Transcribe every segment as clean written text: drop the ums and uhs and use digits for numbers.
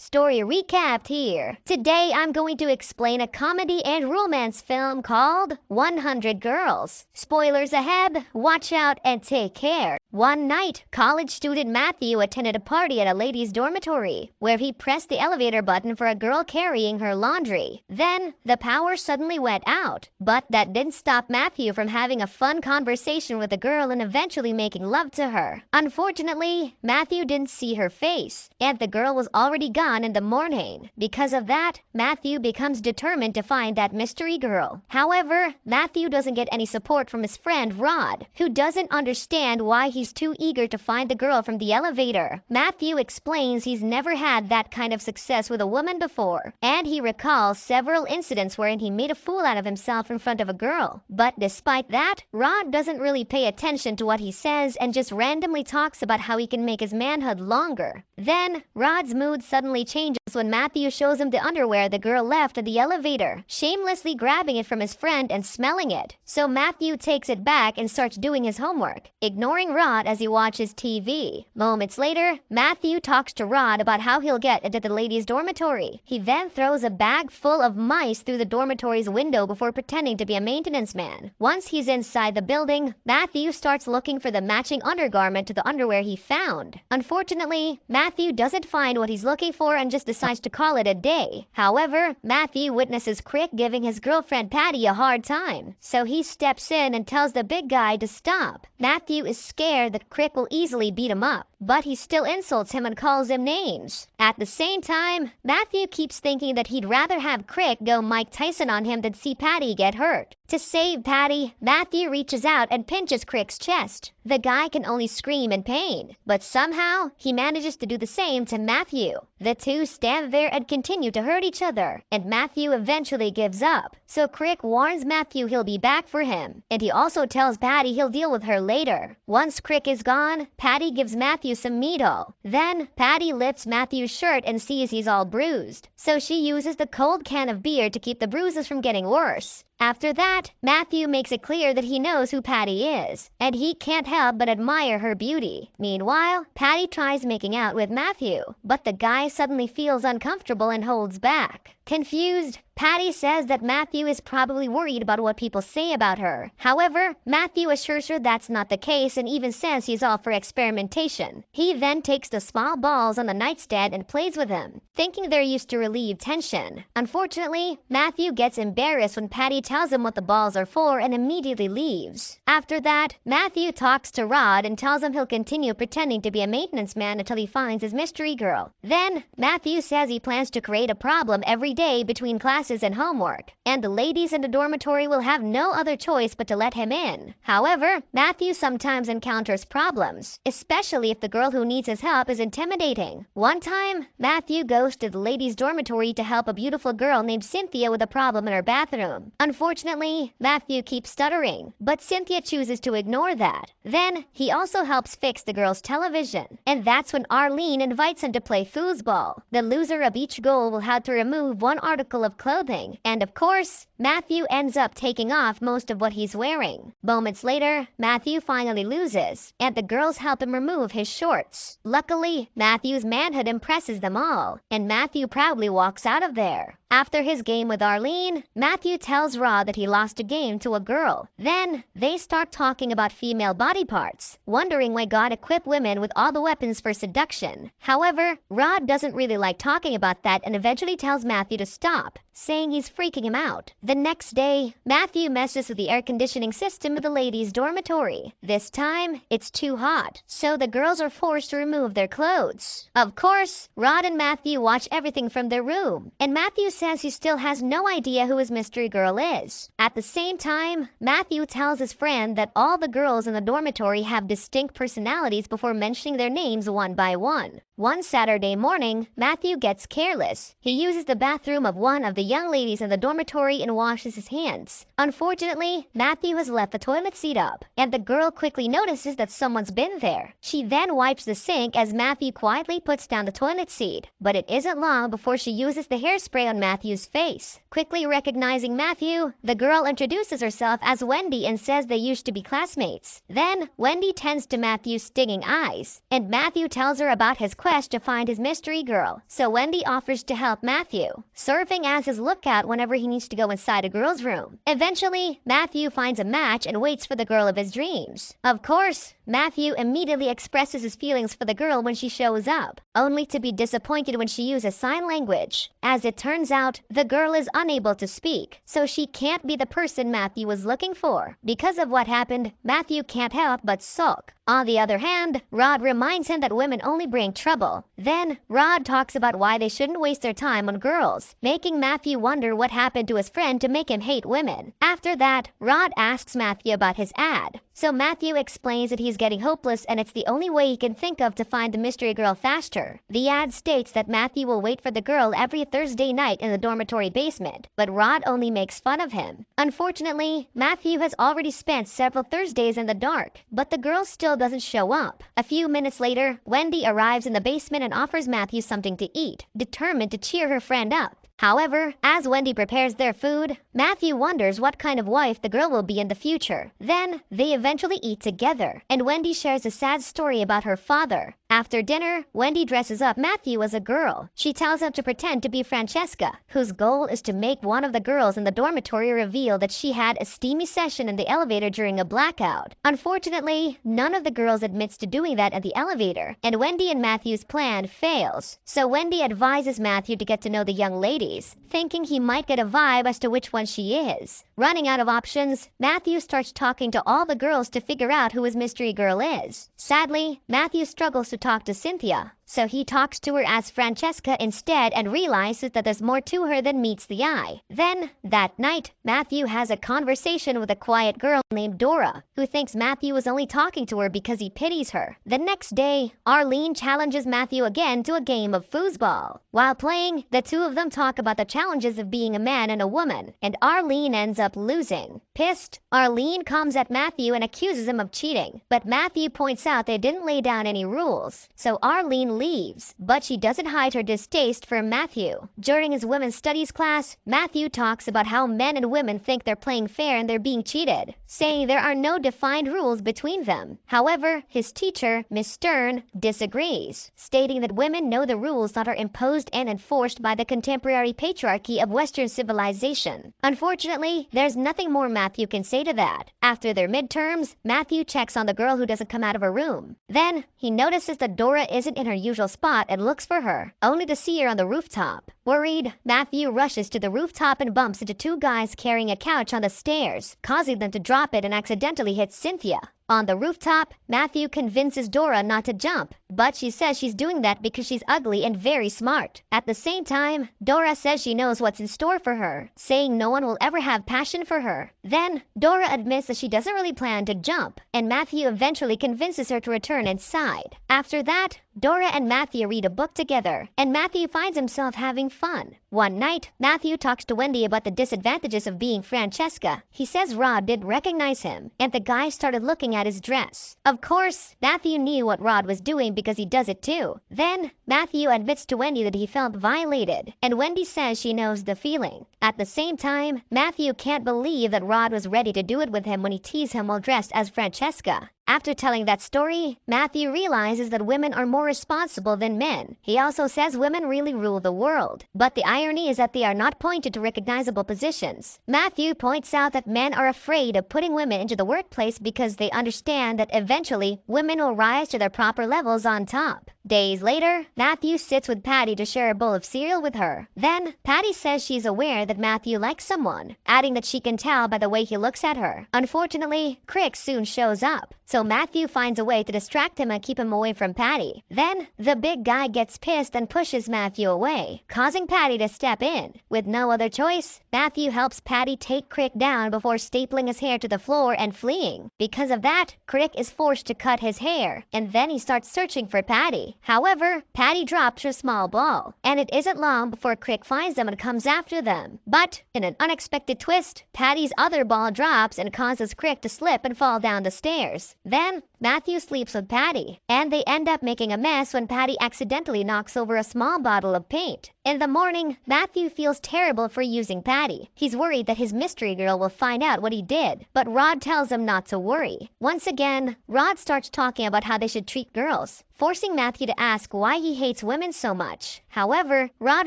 Story recapped here. Today I'm going to explain a comedy and romance film called 100 Girls. Spoilers ahead, watch out and take care. One night, college student Matthew attended a party at a ladies' dormitory, where he pressed the elevator button for a girl carrying her laundry. Then, the power suddenly went out, but that didn't stop Matthew from having a fun conversation with the girl and eventually making love to her. Unfortunately, Matthew didn't see her face, and the girl was already gone in the morning. Because of that, Matthew becomes determined to find that mystery girl. However, Matthew doesn't get any support from his friend Rod, who doesn't understand why he's too eager to find the girl from the elevator. Matthew explains he's never had that kind of success with a woman before, and he recalls several incidents wherein he made a fool out of himself in front of a girl. But despite that, Rod doesn't really pay attention to what he says and just randomly talks about how he can make his manhood longer. Then, Rod's mood suddenly changes when Matthew shows him the underwear the girl left at the elevator, shamelessly grabbing it from his friend and smelling it. So Matthew takes it back and starts doing his homework, ignoring Rod as he watches TV. Moments later, Matthew talks to Rod about how he'll get into the ladies' dormitory. He then throws a bag full of mice through the dormitory's window before pretending to be a maintenance man. Once he's inside the building, Matthew starts looking for the matching undergarment to the underwear he found. Unfortunately, Matthew doesn't find what he's looking for and just decides to call it a day. However, Matthew witnesses Crick giving his girlfriend Patty a hard time, so he steps in and tells the big guy to stop. Matthew is scared that Crick will easily beat him up, but he still insults him and calls him names. At the same time, Matthew keeps thinking that he'd rather have Crick go Mike Tyson on him than see Patty get hurt. To save Patty, Matthew reaches out and pinches Crick's chest. The guy can only scream in pain, but somehow he manages to do the same to Matthew. The two stand there and continue to hurt each other, and Matthew eventually gives up. So Crick warns Matthew he'll be back for him, and he also tells Patty he'll deal with her later. Once Crick is gone, Patty gives Matthew some Meadol. Then, Patty lifts Matthew's shirt and sees he's all bruised, so she uses the cold can of beer to keep the bruises from getting worse. After that, Matthew makes it clear that he knows who Patty is, and he can't help but admire her beauty. Meanwhile, Patty tries making out with Matthew, but the guy suddenly feels uncomfortable and holds back. Confused, Patty says that Matthew is probably worried about what people say about her. However, Matthew assures her that's not the case and even says he's all for experimentation. He then takes the small balls on the nightstand and plays with them, thinking they're used to relieve tension. Unfortunately, Matthew gets embarrassed when Patty tells him what the balls are for and immediately leaves. After that, Matthew talks to Rod and tells him he'll continue pretending to be a maintenance man until he finds his mystery girl. Then, Matthew says he plans to create a problem every day between classes and homework, and the ladies in the dormitory will have no other choice but to let him in. However, Matthew sometimes encounters problems, especially if the girl who needs his help is intimidating. One time, Matthew goes to the ladies' dormitory to help a beautiful girl named Cynthia with a problem in her bathroom. Unfortunately, Matthew keeps stuttering, but Cynthia chooses to ignore that. Then, he also helps fix the girl's television, and that's when Arlene invites him to play foosball. The loser of each goal will have to remove one article of clothing, and of course, Matthew ends up taking off most of what he's wearing. Moments later, Matthew finally loses, and the girls help him remove his shorts. Luckily, Matthew's manhood impresses them all, and Matthew proudly walks out of there. After his game with Arlene, Matthew tells Rod that he lost a game to a girl. Then, they start talking about female body parts, wondering why God equipped women with all the weapons for seduction. However, Rod doesn't really like talking about that and eventually tells Matthew to stop, saying he's freaking him out. The next day, Matthew messes with the air conditioning system of the ladies' dormitory. This time, it's too hot, so the girls are forced to remove their clothes. Of course, Rod and Matthew watch everything from their room, and Matthew says he still has no idea who his mystery girl is. At the same time, Matthew tells his friend that all the girls in the dormitory have distinct personalities before mentioning their names one by one. One Saturday morning, Matthew gets careless. He uses the bathroom of one of the the young ladies in the dormitory and washes his hands. Unfortunately, Matthew has left the toilet seat up, and the girl quickly notices that someone's been there. She then wipes the sink as Matthew quietly puts down the toilet seat, but it isn't long before she uses the hairspray on Matthew's face. Quickly recognizing Matthew, the girl introduces herself as Wendy and says they used to be classmates. Then, Wendy tends to Matthew's stinging eyes, and Matthew tells her about his quest to find his mystery girl, so Wendy offers to help Matthew, serving as his lookout whenever he needs to go inside a girl's room. Eventually, Matthew finds a match and waits for the girl of his dreams. Of course, Matthew immediately expresses his feelings for the girl when she shows up, only to be disappointed when she uses sign language. As it turns out, the girl is unable to speak, so she can't be the person Matthew was looking for. Because of what happened, Matthew can't help but sulk. On the other hand, Rod reminds him that women only bring trouble. Then, Rod talks about why they shouldn't waste their time on girls, making Matthew wonder what happened to his friend to make him hate women. After that, Rod asks Matthew about his ad. So Matthew explains that he's getting hopeless and it's the only way he can think of to find the mystery girl faster. The ad states that Matthew will wait for the girl every Thursday night in the dormitory basement, but Rod only makes fun of him. Unfortunately, Matthew has already spent several Thursdays in the dark, but the girl still doesn't show up. A few minutes later, Wendy arrives in the basement and offers Matthew something to eat, determined to cheer her friend up. However, as Wendy prepares their food, Matthew wonders what kind of wife the girl will be in the future. Then, they eventually eat together, and Wendy shares a sad story about her father. After dinner, Wendy dresses up Matthew as a girl. She tells him to pretend to be Francesca, whose goal is to make one of the girls in the dormitory reveal that she had a steamy session in the elevator during a blackout. Unfortunately, none of the girls admits to doing that at the elevator, and Wendy and Matthew's plan fails. So Wendy advises Matthew to get to know the young ladies, thinking he might get a vibe as to which one she is. Running out of options, Matthew starts talking to all the girls to figure out who his mystery girl is. Sadly, Matthew struggles to talk to Cynthia, so he talks to her as Francesca instead and realizes that there's more to her than meets the eye. Then, that night, Matthew has a conversation with a quiet girl named Dora, who thinks Matthew is only talking to her because he pities her. The next day, Arlene challenges Matthew again to a game of foosball. While playing, the two of them talk about the challenges of being a man and a woman, and Arlene ends up losing. Pissed, Arlene comes at Matthew and accuses him of cheating, but Matthew points out they didn't lay down any rules, so Arlene leaves, but she doesn't hide her distaste for Matthew. During his women's studies class, Matthew talks about how men and women think they're playing fair and they're being cheated, saying there are no defined rules between them. However, his teacher, Miss Stern, disagrees, stating that women know the rules that are imposed and enforced by the contemporary patriarchy of Western civilization. Unfortunately, there's nothing more Matthew can say to that. After their midterms, Matthew checks on the girl who doesn't come out of her room. Then, he notices that Dora isn't in her usual spot and looks for her, only to see her on the rooftop. Worried, Matthew rushes to the rooftop and bumps into two guys carrying a couch on the stairs, causing them to drop it and accidentally hit Cynthia. On the rooftop, Matthew convinces Dora not to jump, but she says she's doing that because she's ugly and very smart. At the same time, Dora says she knows what's in store for her, saying no one will ever have passion for her. Then, Dora admits that she doesn't really plan to jump, and Matthew eventually convinces her to return inside. After that, Dora and Matthew read a book together, and Matthew finds himself having fun. One night, Matthew talks to Wendy about the disadvantages of being Francesca. He says Rod didn't recognize him, and the guy started looking at his dress. Of course, Matthew knew what Rod was doing because he does it too. Then, Matthew admits to Wendy that he felt violated, and Wendy says she knows the feeling. At the same time, Matthew can't believe that Rod was ready to do it with him when he teased him while dressed as Francesca. After telling that story, Matthew realizes that women are more responsible than men. He also says women really rule the world, but the irony is that they are not pointed to recognizable positions. Matthew points out that men are afraid of putting women into the workplace because they understand that eventually women will rise to their proper levels on top. Days later, Matthew sits with Patty to share a bowl of cereal with her. Then, Patty says she's aware that Matthew likes someone, adding that she can tell by the way he looks at her. Unfortunately, Crick soon shows up, so so Matthew finds a way to distract him and keep him away from Patty. Then, the big guy gets pissed and pushes Matthew away, causing Patty to step in. With no other choice, Matthew helps Patty take Crick down before stapling his hair to the floor and fleeing. Because of that, Crick is forced to cut his hair, and then he starts searching for Patty. However, Patty drops her small ball, and it isn't long before Crick finds them and comes after them. But, in an unexpected twist, Patty's other ball drops and causes Crick to slip and fall down the stairs. Then, Matthew sleeps with Patty, and they end up making a mess when Patty accidentally knocks over a small bottle of paint. In the morning, Matthew feels terrible for using Patty. He's worried that his mystery girl will find out what he did, but Rod tells him not to worry. Once again, Rod starts talking about how they should treat girls, forcing Matthew to ask why he hates women so much. However, Rod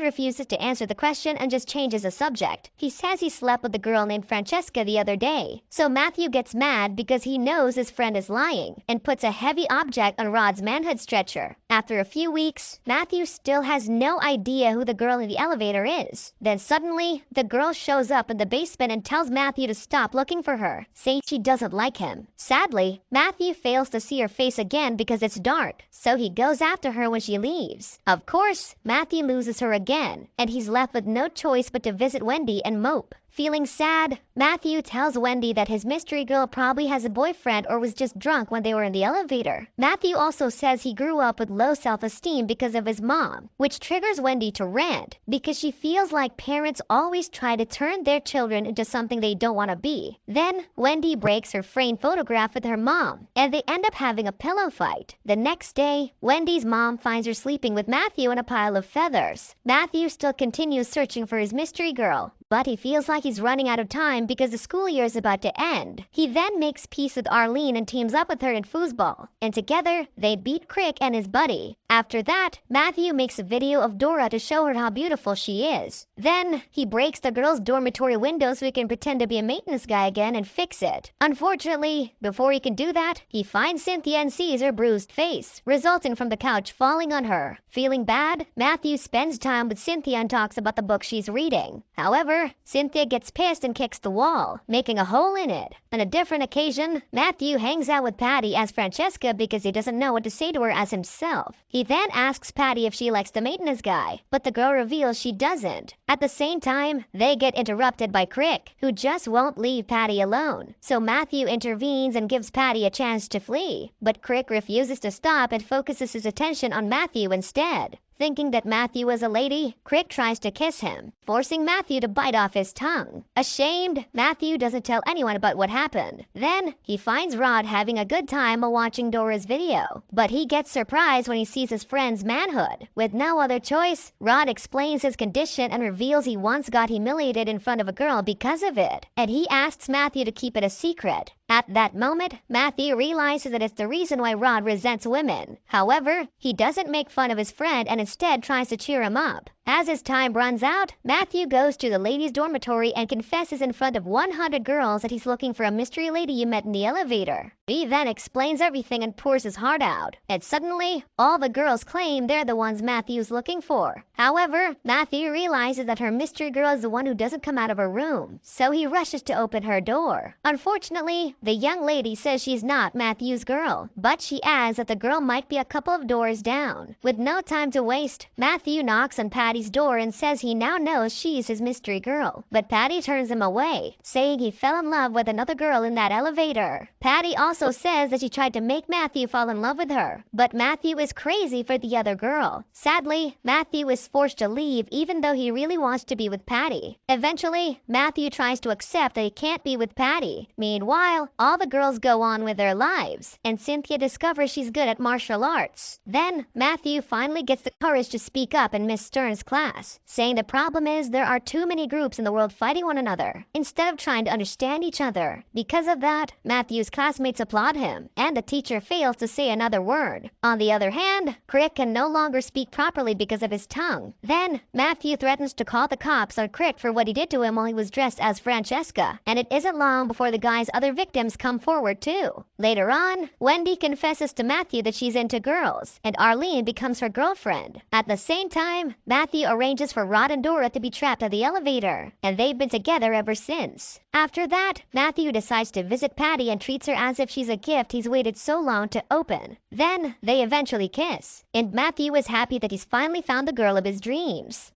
refuses to answer the question and just changes the subject. He says he slept with a girl named Francesca the other day. So Matthew gets mad because he knows his friend is lying and puts a heavy object on Rod's manhood stretcher. After a few weeks, Matthew still has no idea who the girl in the elevator is. Then suddenly, the girl shows up in the basement and tells Matthew to stop looking for her, saying she doesn't like him. Sadly, Matthew fails to see her face again because it's dark, so he goes after her when she leaves. Of course, Matthew loses her again, and he's left with no choice but to visit Wendy and mope. Feeling sad, Matthew tells Wendy that his mystery girl probably has a boyfriend or was just drunk when they were in the elevator. Matthew also says he grew up with low self-esteem because of his mom, which triggers Wendy to rant because she feels like parents always try to turn their children into something they don't want to be. Then, Wendy breaks her framed photograph with her mom, and they end up having a pillow fight. The next day, Wendy's mom finds her sleeping with Matthew in a pile of feathers. Matthew still continues searching for his mystery girl, but he feels like he's running out of time because the school year is about to end. He then makes peace with Arlene and teams up with her in foosball, and together, they beat Crick and his buddy. After that, Matthew makes a video of Dora to show her how beautiful she is. Then, he breaks the girls' dormitory window so he can pretend to be a maintenance guy again and fix it. Unfortunately, before he can do that, he finds Cynthia and sees her bruised face, resulting from the couch falling on her. Feeling bad, Matthew spends time with Cynthia and talks about the book she's reading. However, Cynthia gets pissed and kicks the wall, making a hole in it. On a different occasion, Matthew hangs out with Patty as Francesca because he doesn't know what to say to her as himself. He then asks Patty if she likes the maintenance guy, but the girl reveals she doesn't. At the same time, they get interrupted by Crick, who just won't leave Patty alone. So Matthew intervenes and gives Patty a chance to flee, but Crick refuses to stop and focuses his attention on Matthew instead. Thinking that Matthew is a lady, Crick tries to kiss him, forcing Matthew to bite off his tongue. Ashamed, Matthew doesn't tell anyone about what happened. Then, he finds Rod having a good time while watching Dora's video, but he gets surprised when he sees his friend's manhood. With no other choice, Rod explains his condition and reveals he once got humiliated in front of a girl because of it, and he asks Matthew to keep it a secret. At that moment, Matthew realizes that it's the reason why Rod resents women. However, he doesn't make fun of his friend and instead tries to cheer him up. As his time runs out, Matthew goes to the ladies' dormitory and confesses in front of 100 girls that he's looking for a mystery lady you met in the elevator. He then explains everything and pours his heart out. And suddenly, all the girls claim they're the ones Matthew's looking for. However, Matthew realizes that her mystery girl is the one who doesn't come out of her room, so he rushes to open her door. Unfortunately, the young lady says she's not Matthew's girl, but she adds that the girl might be a couple of doors down. With no time to waste, Matthew knocks on Patty's door and says he now knows she's his mystery girl. But Patty turns him away, saying he fell in love with another girl in that elevator. Patty also says that she tried to make Matthew fall in love with her, but Matthew is crazy for the other girl. Sadly, Matthew is forced to leave even though he really wants to be with Patty. Eventually, Matthew tries to accept that he can't be with Patty. Meanwhile, all the girls go on with their lives, and Cynthia discovers she's good at martial arts. Then, Matthew finally gets the courage to speak up in Miss Stern's class, saying the problem is there are too many groups in the world fighting one another, instead of trying to understand each other. Because of that, Matthew's classmates applaud him, and the teacher fails to say another word. On the other hand, Crick can no longer speak properly because of his tongue. Then, Matthew threatens to call the cops on Crick for what he did to him while he was dressed as Francesca, and it isn't long before the guy's other victims come forward too. Later on, Wendy confesses to Matthew that she's into girls, and Arlene becomes her girlfriend. At the same time, Matthew Matthew arranges for Rod and Dora to be trapped at the elevator, and they've been together ever since. After that, Matthew decides to visit Patty and treats her as if she's a gift he's waited so long to open. Then, they eventually kiss, and Matthew is happy that he's finally found the girl of his dreams.